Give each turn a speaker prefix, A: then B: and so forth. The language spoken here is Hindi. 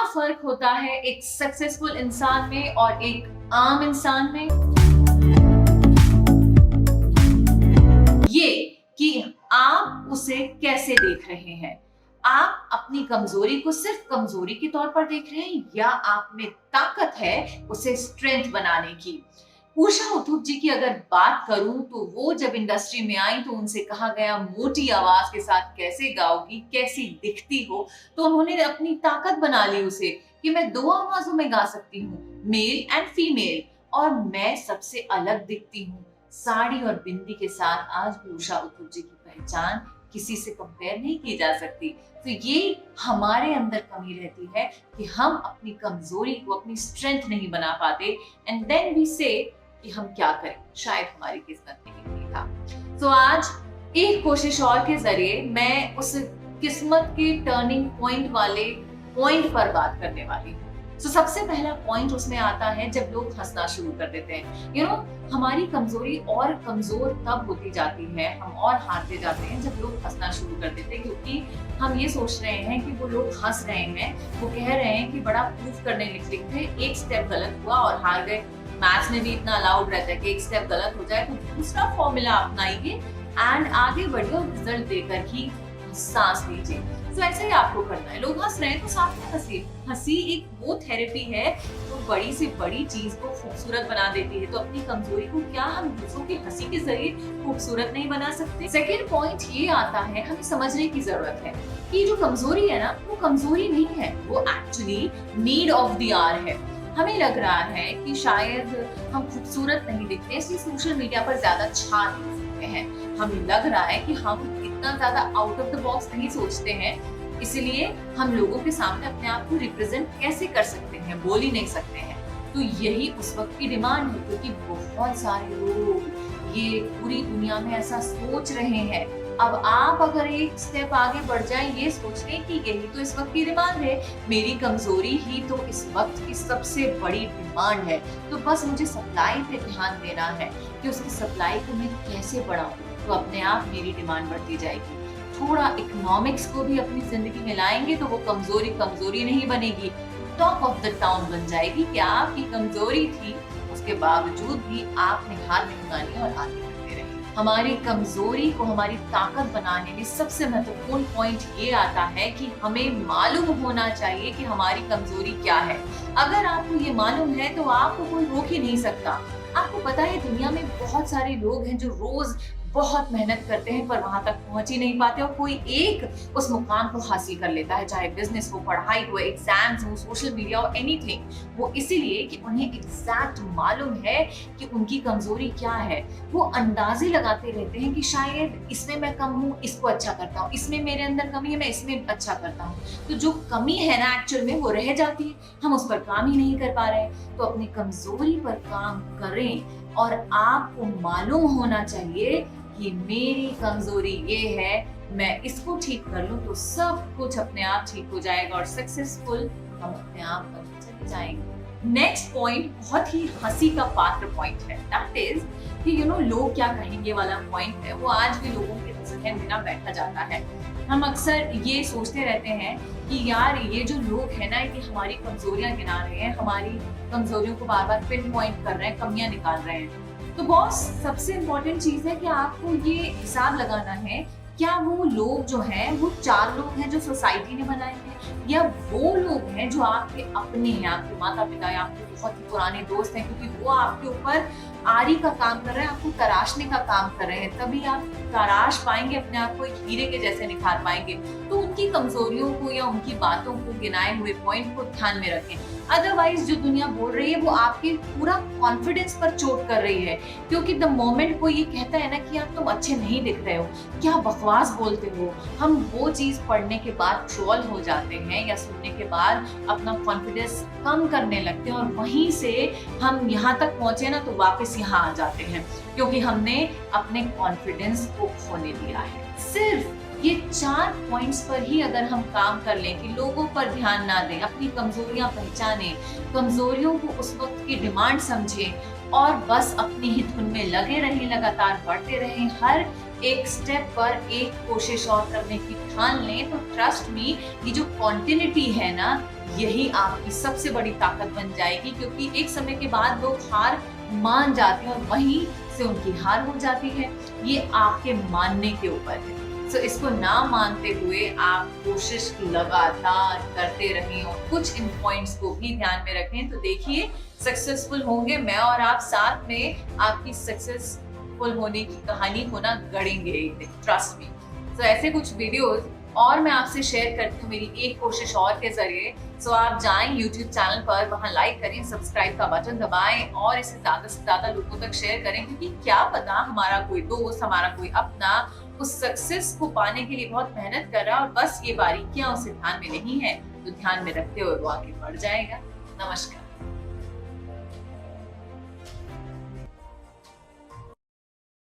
A: फर्क होता है एक सक्सेसफुल इंसान में और एक आम इंसान में? ये कि आप उसे कैसे देख रहे हैं। आप अपनी कमजोरी को सिर्फ कमजोरी के तौर पर देख रहे हैं या आप में ताकत है उसे स्ट्रेंथ बनाने की। उषा उथुप जी की अगर बात करूं तो वो जब इंडस्ट्री में आई तो उनसे कहा गया मोटी आवाज के साथ कैसे गाओगी, कैसी दिखती हो, तो उन्होंने अपनी ताकत बना ली उसे कि मैं दो आवाजों में गा सकती हूँ, मेल एंड फीमेल, और मैं सबसे अलग दिखती हूँ। साड़ी और बिंदी के साथ आज भी उषा उथुप जी की पहचान किसी से कंपेयर नहीं की जा सकती। तो ये हमारे अंदर कमी रहती है कि हम अपनी कमजोरी को अपनी स्ट्रेंथ नहीं बना पाते एंड देन वी से कि हम क्या करें, शायद हमारी किस्मत में नहीं था। तो आज एक कोशिश और के जरिए मैं उस किस्मत के टर्निंग पॉइंट वाले पॉइंट पर बात करने वाली हूँ। तो सबसे पहला पॉइंट उसमें आता है जब लोग हंसना शुरू कर देते हैं। हमारी कमजोरी और कमजोर तब होती जाती है, हम और हारते जाते हैं जब लोग हंसना शुरू कर देते हैं, क्योंकि हम ये सोच रहे हैं कि वो लोग हंस रहे हैं, वो कह रहे हैं कि बड़ा प्रूफ करने निकले थे, एक स्टेप गलत हुआ और हार गए। मैथ्स में भी इतना अलाउड रहता है कि एक स्टेप गलत हो जाए तो दूसरा फॉर्मूला अपनाइए एंड आगे बढ़िए और रिजल्ट देकर ही सांस लीजिए। तो ऐसा ही आपको करना है। लोग हंस रहे हैं तो साथ में हंसिए। हंसी एक वो थेरेपी है जो बड़ी से बड़ी चीज को खूबसूरत बना देती है। तो अपनी कमजोरी को क्या हम दूसरों की हंसी के जरिए खूबसूरत नहीं बना सकते? सेकेंड पॉइंट ये आता है, हमें समझने की जरूरत है कि जो कमजोरी है ना, वो कमजोरी नहीं है, वो actually need of the hour है। हमें लग रहा है कि शायद हम खूबसूरत नहीं दिखते इसलिए सोशल मीडिया पर ज्यादा छा नहीं सकते हैं। हमें लग रहा है कि हम इतना ज्यादा आउट ऑफ द बॉक्स नहीं सोचते हैं, इसलिए हम लोगों के सामने अपने आप को रिप्रेजेंट कैसे कर सकते हैं, बोल ही नहीं सकते हैं। तो यही उस वक्त की डिमांड है, क्योंकि बहुत सारे लोग ये पूरी दुनिया में ऐसा सोच रहे हैं। अब आप अगर एक स्टेप आगे बढ़ जाएं ये सोचने की यही तो इस वक्त की डिमांड है, मेरी कमजोरी ही तो इस वक्त की सबसे बड़ी डिमांड है, तो बस मुझे सप्लाई पे ध्यान देना है कि उसकी सप्लाई को मैं कैसे बढ़ाऊं, तो अपने आप मेरी डिमांड बढ़ती जाएगी। थोड़ा इकोनॉमिक्स को भी अपनी जिंदगी में लाएंगे तो वो कमजोरी कमजोरी नहीं बनेगी, टॉप ऑफ द टाउन बन जाएगी कि आपकी कमजोरी थी, उसके बावजूद भी आपने हार नहीं मानी और आगे बढ़ते रहे। हमारी कमजोरी को हमारी ताकत बनाने में सबसे महत्वपूर्ण पॉइंट ये आता है कि हमें मालूम होना चाहिए कि हमारी कमजोरी क्या है। अगर आपको ये मालूम है तो आपको कोई रोक ही नहीं सकता। आपको पता है दुनिया में बहुत सारे लोग हैं जो रोज बहुत मेहनत करते हैं पर वहां तक पहुंच ही नहीं पाते, और कोई एक उस मुकाम को हासिल कर लेता है, चाहे बिजनेस हो, पढ़ाई हो, एग्जाम्स हो, सोशल मीडिया हो, एनीथिंग। वो इसीलिए कि उन्हें एग्जैक्ट मालूम है कि उनकी कमजोरी क्या है। वो अंदाजे लगाते रहते हैं कि शायद इसमें मैं कम हूँ, इसको अच्छा करता हूँ, इसमें मेरे अंदर कमी है, मैं इसमें अच्छा करता हूँ। तो जो कमी है ना एक्चुअल में वो रह जाती है, हम उस पर काम ही नहीं कर पा रहे हैं। तो अपनी कमजोरी पर काम करें और आपको मालूम होना चाहिए कि मेरी कमजोरी ये है, मैं इसको ठीक कर लूं तो सब कुछ अपने आप ठीक हो जाएगा और सक्सेसफुल हम अपने आप बनते चले जाएंगे। नेक्स्ट पॉइंट बहुत ही हंसी का पात्र पॉइंट है, दैट इज कि लोग क्या कहेंगे वाला पॉइंट है। वो आज भी लोगों के जहन में ना बैठा जाता है। हम अक्सर ये सोचते रहते हैं कि यार ये जो लोग हैं ना, कि हमारी कमजोरियां गिना रहे हैं, हमारी कमजोरियों को बार बार पिन पॉइंट कर रहे हैं, कमियां निकाल रहे हैं। तो बॉस सबसे इम्पोर्टेंट चीज है कि आपको ये हिसाब लगाना है, क्या वो लोग जो हैं वो 4 लोग हैं जो सोसाइटी ने बनाए हैं, या वो लोग हैं जो आपके अपने हैं, आपके माता पिता या आपके बहुत ही पुराने दोस्त हैं, क्योंकि वो आपके ऊपर आरी का काम कर रहे हैं, आपको तराशने का काम कर रहे हैं, तभी आप तराश पाएंगे अपने आप को, एक हीरे के जैसे निखार पाएंगे। तो उनकी कमजोरियों को या उनकी बातों को, गिनाए हुए पॉइंट को ध्यान में रखें। अदरवाइज जो दुनिया बोल रही है वो आपके पूरा कॉन्फिडेंस पर चोट कर रही है, क्योंकि द मोमेंट को ये कहता है ना कि आप तुम अच्छे नहीं दिख रहे हो, क्या बकवास बोलते हो, हम वो चीज पढ़ने के बाद ट्रोल हो जाते हैं या सुनने के बाद अपना कॉन्फिडेंस कम करने लगते हैं, और वहीं से हम यहाँ तक पहुंचे ना तो वापस यहाँ आ जाते हैं, क्योंकि हमने अपने कॉन्फिडेंस को खोने दिया है। सिर्फ ये 4 पॉइंट्स पर ही अगर हम काम कर लें कि लोगों पर ध्यान ना दें, अपनी कमजोरियां पहचानें, कमजोरियों को उस वक्त की डिमांड समझें और बस अपनी ही धुन में लगे रहें, लगातार बढ़ते रहें, हर एक स्टेप पर एक कोशिश और करने की ठान लें, तो ट्रस्ट मी, ये जो कॉन्टिन्यूटी है ना, यही आपकी सबसे बड़ी ताकत बन जाएगी, क्योंकि एक समय के बाद लोग हार मान जाते हैं और वहीं से उनकी हार हो जाती है। ये आपके मानने के ऊपर है। सो इसको ना मानते हुए आप कोशिश लगातार करते रहें और कुछ इन पॉइंट्स को भी ध्यान में रखें, तो देखिए सक्सेसफुल होंगे। मैं और आप साथ में आपकी सक्सेसफुल होने की कहानी को ना गढ़ेंगे एक दिन, ट्रस्ट मी। तो ऐसे कुछ वीडियोस और मैं आपसे शेयर करती हूँ मेरी एक कोशिश और के जरिए। सो आप जाएं YouTube चैनल पर, वहां लाइक करें, सब्सक्राइब का बटन दबाएं और इसे ज्यादा से ज्यादा लोगों तक शेयर करें, क्योंकि क्या पता हमारा कोई दोस्त, हमारा कोई अपना उस सक्सेस को पाने के लिए बहुत मेहनत कर रहा है और बस ये बारीकियां उसे ध्यान में नहीं है, तो ध्यान में रखते हुए वो आगे बढ़ जाएगा। नमस्कार।